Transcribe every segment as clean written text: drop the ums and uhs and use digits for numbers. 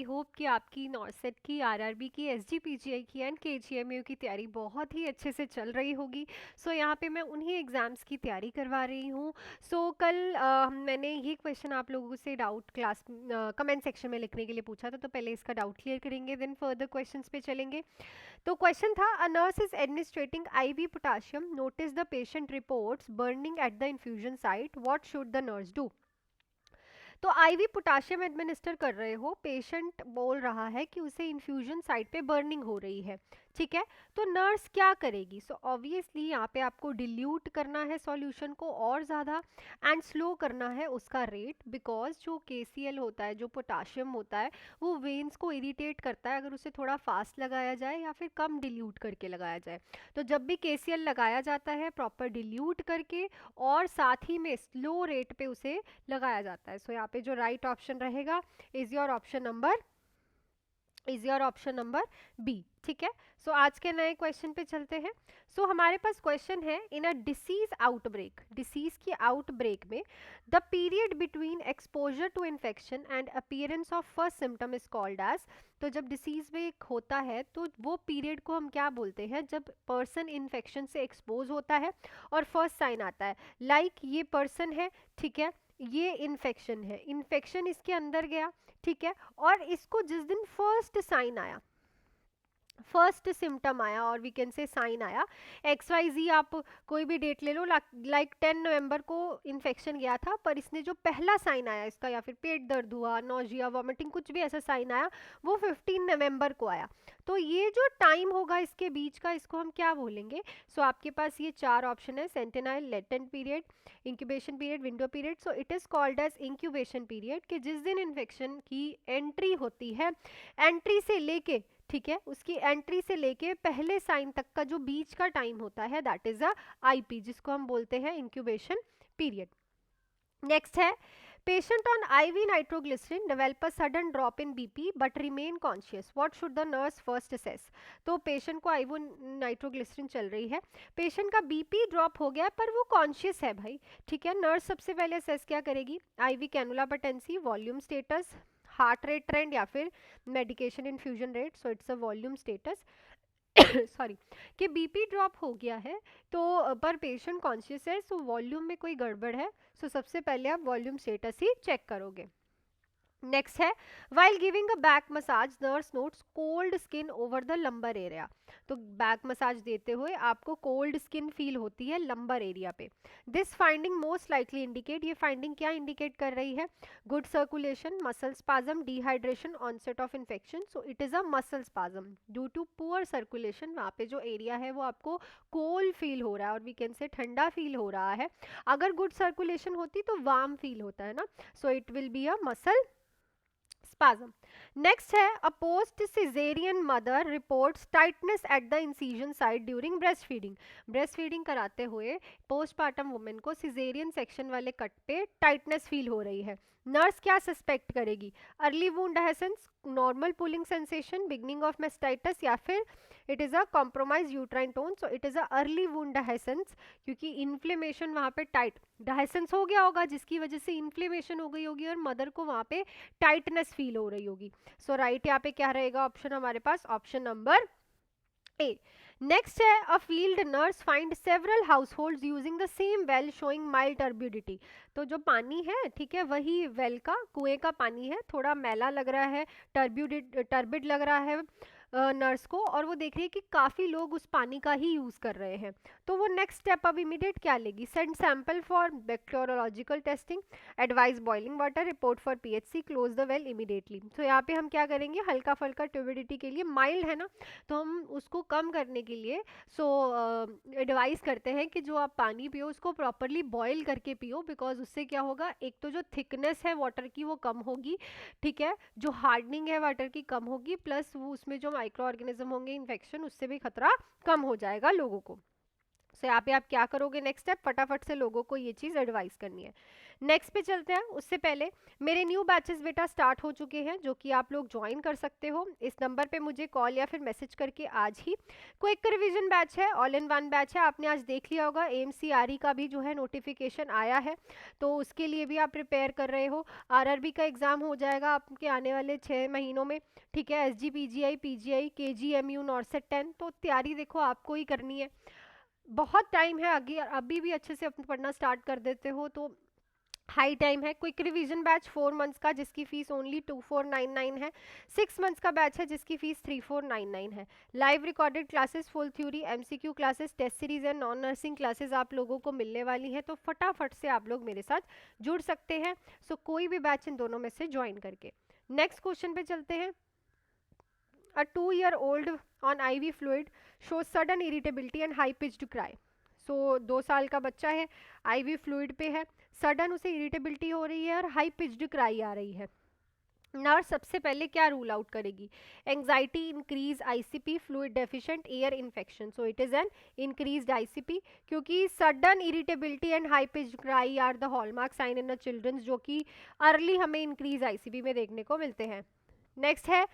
I hope कि आपकी नॉर्सेट की, आरआरबी की, एसजीपीजीआई की एंड केजीएमयू की तैयारी बहुत ही अच्छे से चल रही होगी। सो यहाँ पे मैं उन्हीं एग्ज़ाम्स की तैयारी करवा रही हूँ। सो कल मैंने ये क्वेश्चन आप लोगों से डाउट क्लास कमेंट सेक्शन में लिखने के लिए पूछा था, तो पहले इसका डाउट क्लियर करेंगे, देन फर्दर क्वेश्चंस पे चलेंगे। तो क्वेश्चन था, a nurse is administrating IV potassium, notice the patient reports burning at the infusion site, what should the nurse do. तो आईवी पोटाशियम एडमिनिस्टर कर रहे हो, पेशेंट बोल रहा है कि उसे इन्फ्यूजन साइट पे बर्निंग हो रही है, ठीक है। तो नर्स क्या करेगी? सो ऑब्वियसली यहाँ पे आपको डिल्यूट करना है सॉल्यूशन को और ज़्यादा, एंड स्लो करना है उसका रेट, बिकॉज जो केसीएल होता है, जो पोटाशियम होता है, वो वेन्स को इरिटेट करता है अगर उसे थोड़ा फास्ट लगाया जाए या फिर कम डिल्यूट करके लगाया जाए। तो जब भी केसीएल लगाया जाता है प्रॉपर डिल्यूट करके और साथ ही में स्लो रेट पे उसे लगाया जाता है। सो यहाँ पे जो राइट ऑप्शन रहेगा is your option number B, ठीक है। सो आज के नए क्वेश्चन पे चलते हैं। सो हमारे पास क्वेश्चन है, in a disease outbreak, disease की आउटब्रेक में the period between exposure to infection and appearance of first symptom is called age. तो जब डिसीज में होता है तो वो पीरियड को हम क्या बोलते हैं? जब पर्सन इन्फेक्शन से एक्सपोज होता है और फर्स्ट साइन आता है, लाइक ये पर्सन है, ठीक है, ये इन्फेक्शन है, इन्फेक्शन इसके अंदर गया, ठीक है, और इसको जिस दिन फर्स्ट साइन आया, फर्स्ट सिम्टम आया और वी कैन से साइन आया, एक्स वाई जी, आप कोई भी डेट ले लो, लाइक 10 नवंबर को इन्फेक्शन गया था, पर इसने जो पहला साइन आया इसका, या फिर पेट दर्द हुआ, नोजिया, वॉमिटिंग, कुछ भी ऐसा साइन आया, वो 15 नवंबर को आया। तो ये जो टाइम होगा इसके बीच का, इसको हम क्या बोलेंगे? सो आपके पास ये चार ऑप्शन है, sentinel, latent period, incubation period, window period. So it is called as incubation period, कि जिस दिन इन्फेक्शन की एंट्री होती है, एंट्री से लेके, ठीक है, उसकी एंट्री से लेके पहले साइन तक का जो बीच का टाइम होता है, दैट इज अ आईपी, जिसको हम बोलते हैं इंक्यूबेशन पीरियड। नेक्स्ट है, patient on IV nitroglycerin develop a sudden drop in BP but remain conscious, what should the nurse first assess. तो पेशेंट को आईवी नाइट्रोग्लिसरीन चल रही है, पेशेंट का बीपी ड्रॉप हो गया पर वो कॉन्शियस है भाई, ठीक है। नर्स सबसे पहले असेस क्या करेगी? IV cannula patency, volume status, heart rate trend, या फिर medication infusion rate. So it's a volume status sorry, कि बीपी ड्रॉप हो गया है तो पर पेशेंट कॉन्शियस है, सो वॉल्यूम में कोई गड़बड़ है। सो सबसे पहले आप वॉल्यूम स्टेटस ही चेक करोगे। नेक्स्ट है, while giving a back massage nurse notes cold skin over the lumbar area. तो बैक मसाज देते हुए आपको कोल्ड स्किन फील होती है लंबर एरिया पे। This finding most likely indicate, ये फाइंडिंग क्या इंडिकेट कर रही है? Good circulation, muscle spasm, dehydration, onset of infection. So it is a muscle spasm due to poor circulation. वहाँ पे जो एरिया है वो आपको कोल्ड फील हो रहा है और वी कैन से ठंडा फील हो रहा है। अगर गुड सर्कुलेशन होती तो वार्म फील होता है ना। So it will be a muscle spasm. Next है, a post cesarean mother reports tightness at the incision site during breastfeeding. breastfeeding कराते हुए postpartum woman को cesarean section वाले कट पे tightness फील हो रही है। नर्स क्या सस्पेक्ट करेगी? Early wound essence, normal pulling sensation, beginning of mastitis, या फिर it is a compromise uterine tone. So it is a early wound essence, क्योंकि इन्फ्लेमेशन वहाँ पे टाइट डायसेंस हो गया होगा जिसकी वजह से इन्फ्लेमेशन हो गई होगी और मदर को वहाँ पे टाइटनेस फील हो रही होगी। सो राइट यहाँ पे क्या रहेगा ऑप्शन हमारे पास? Option number A. नेक्स्ट है, a field nurse find several households using the same well showing mild turbidity. तो जो पानी है, ठीक है, वही वेल का, कुएं का पानी है, थोड़ा मैला लग रहा है, टर्बिड लग रहा है नर्स को, और वो देख रही है कि काफ़ी लोग उस पानी का ही यूज़ कर रहे हैं। तो वो नेक्स्ट स्टेप अब इमीडिएट क्या लेगी? Send sample for bacteriological testing, advice boiling water, report for PHC, close the well immediately. तो यहाँ पे हम क्या करेंगे? हल्का फुल्का ट्यूबिडिटी के लिए, माइल्ड है ना, तो हम उसको कम करने के लिए एडवाइस करते हैं कि जो आप पानी पियो उसको प्रॉपरली बॉईल करके पियो, बिकॉज उससे क्या होगा, एक तो जो थिकनेस है वाटर की वो कम होगी, ठीक है, जो हार्डनिंग है वाटर की कम होगी, प्लस वो उसमें जो माइक्रो ऑर्गेनिज्म होंगे इन्फेक्शन, उससे भी खतरा कम हो जाएगा लोगों को। सो यहाँ पे आप क्या करोगे, नेक्स्ट स्टेप फटाफट से लोगों को ये चीज़ एडवाइस करनी है। नेक्स्ट पे चलते हैं, उससे पहले मेरे न्यू बैचेस बेटा स्टार्ट हो चुके हैं जो कि आप लोग ज्वाइन कर सकते हो। इस नंबर पे मुझे कॉल या फिर मैसेज करके आज ही। क्विक रिवीजन बैच है, ऑल इन वन बैच है, आपने आज देख लिया होगा। AMC का भी जो है नोटिफिकेशन आया है, तो उसके लिए भी आप प्रिपेयर कर रहे हो। RRB का एग्जाम हो जाएगा आपके आने वाले 6 महीनों में, ठीक है। SG PGI PGI KGMU नॉर्सेट 10, तो तैयारी देखो आपको ही करनी है, बहुत टाइम है आगे, अभी भी अच्छे से अपना पढ़ना स्टार्ट कर देते हो तो हाई टाइम है। क्विक रिवीजन बैच 4 मंथ्स का जिसकी फीस ओनली 2499 है। 6 मंथ्स का बैच है जिसकी फीस 3499 है। Live recorded classes, full theory, MCQ classes, test series and non nursing classes आप लोगों को मिलने वाली है, तो फटाफट से आप लोग मेरे साथ जुड़ सकते हैं। सो कोई भी बैच इन दोनों में से ज्वाइन करके। नेक्स्ट क्वेश्चन पे चलते हैं। A 2-year-old on IV fluid shows sudden irritability and high pitched cry. So 2 साल का बच्चा है, IV फ्लूइड पे है, सडन उसे इरिटेबिलिटी हो रही है और हाई पिच्ड क्राई आ रही है। नर्स सबसे पहले क्या रूल आउट करेगी, anxiety, increase ICP, fluid deficient, air infection. So it is an increased ICP, क्योंकि sudden irritability and high pitched cry are the hallmark sign in the childrens, जो कि early हमें इंक्रीज ICP में देखने को मिलते हैं। नेक्स्ट है,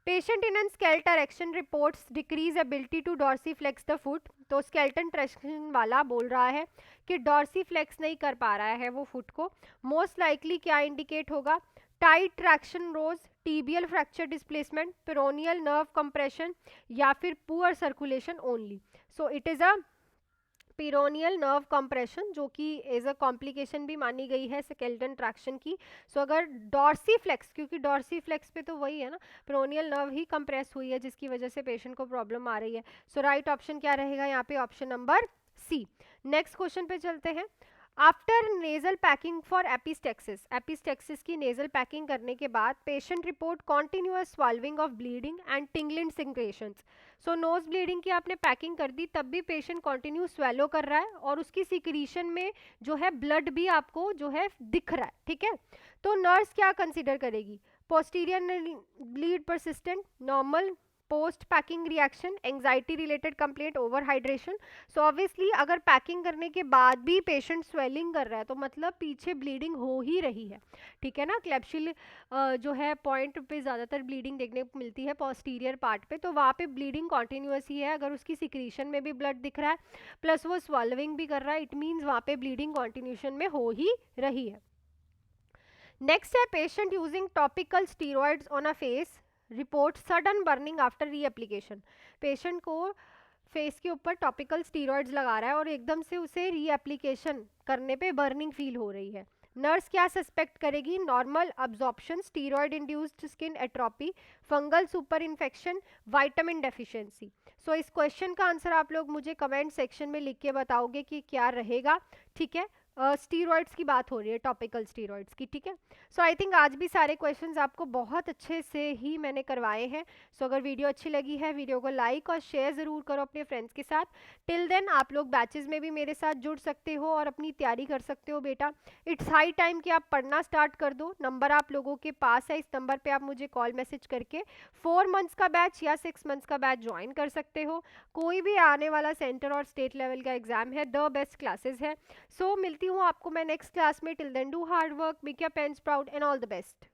patient in an skeletal action reports decrease ability to dorsiflex the foot. तो स्केल्टन ट्रैक्शन वाला बोल रहा है कि डॉर्सीफ्लेक्स नहीं कर पा रहा है वो फुट को। मोस्ट लाइकली क्या इंडिकेट होगा, tight traction ropes, tibial fracture displacement, peroneal nerve compression, या फिर poor circulation only. So it is a peroneal nerve compression, जो कि एज अ कॉम्प्लिकेशन भी मानी गई है स्केलेटन ट्रैक्शन की। सो अगर डॉर्सीफ्लेक्स, क्योंकि डॉर्सीफ्लेक्स पे तो वही है ना, पेरोनियल नर्व ही कंप्रेस हुई है जिसकी वजह से पेशेंट को प्रॉब्लम आ रही है। सो राइट ऑप्शन क्या रहेगा यहाँ पे, option number C। Next question पे चलते हैं। After nasal packing for epistaxis, epistaxis की नेजल पैकिंग करने के बाद patient report continuous swallowing of bleeding and tingling secretions. So nose bleeding की आपने पैकिंग कर दी, तब भी पेशेंट कंटिन्यू स्वेलो कर रहा है और उसकी सिक्रीशन में जो है ब्लड भी आपको जो है दिख रहा है, ठीक है। तो नर्स क्या कंसिडर करेगी, posterior bleed persistent, normal, post packing reaction, anxiety related complaint, over hydration. So obviously अगर पैकिंग करने के बाद भी पेशेंट स्वेलिंग कर रहा है तो मतलब पीछे ब्लीडिंग हो ही रही है, ठीक है ना। क्लैप्शियल जो है पॉइंट पे ज़्यादातर ब्लीडिंग देखने को मिलती है, पोस्टीरियर पार्ट पे, तो वहाँ पे ब्लीडिंग कॉन्टिन्यूस ही है। अगर उसकी सिक्रीशन में भी ब्लड दिख रहा है प्लस वो स्वॉलोइंग भी कर रहा है, इट मीन्स वहाँ पे ब्लीडिंग कॉन्टिन्यूशन में हो ही रही है। नेक्स्ट है, patient using topical steroids on a face report sudden burning after reapplication. Patient को फेस के ऊपर टॉपिकल स्टीरॉइड्स लगा रहा है और एकदम से उसे रीएप्लीकेशन करने पे बर्निंग फील हो रही है। नर्स क्या सस्पेक्ट करेगी, normal absorption, steroid induced skin atrophy, fungal super infection, vitamin deficiency. So इस क्वेश्चन का आंसर आप लोग मुझे कमेंट सेक्शन में लिख के बताओगे कि क्या रहेगा, ठीक है। स्टीरॉइड्स की बात हो रही है, टॉपिकल स्टीरॉइड्स की, ठीक है। सो आई थिंक आज भी सारे क्वेश्चंस आपको बहुत अच्छे से ही मैंने करवाए हैं। सो अगर वीडियो अच्छी लगी है, वीडियो को लाइक और शेयर ज़रूर करो अपने फ्रेंड्स के साथ। टिल देन आप लोग बैचेस में भी मेरे साथ जुड़ सकते हो और अपनी तैयारी कर सकते हो बेटा। इट्स हाई टाइम कि आप पढ़ना स्टार्ट कर दो। नंबर आप लोगों के पास है, इस नंबर पर आप मुझे कॉल मैसेज करके 4 मंथ्स का बैच या 6 मंथ्स का बैच ज्वाइन कर सकते हो। कोई भी आने वाला सेंटर और स्टेट लेवल का एग्जाम है, द बेस्ट क्लासेस है। सो मिलती हूँ आपको मैं नेक्स्ट क्लास में। Till then do hard work, make your parents proud and all the best.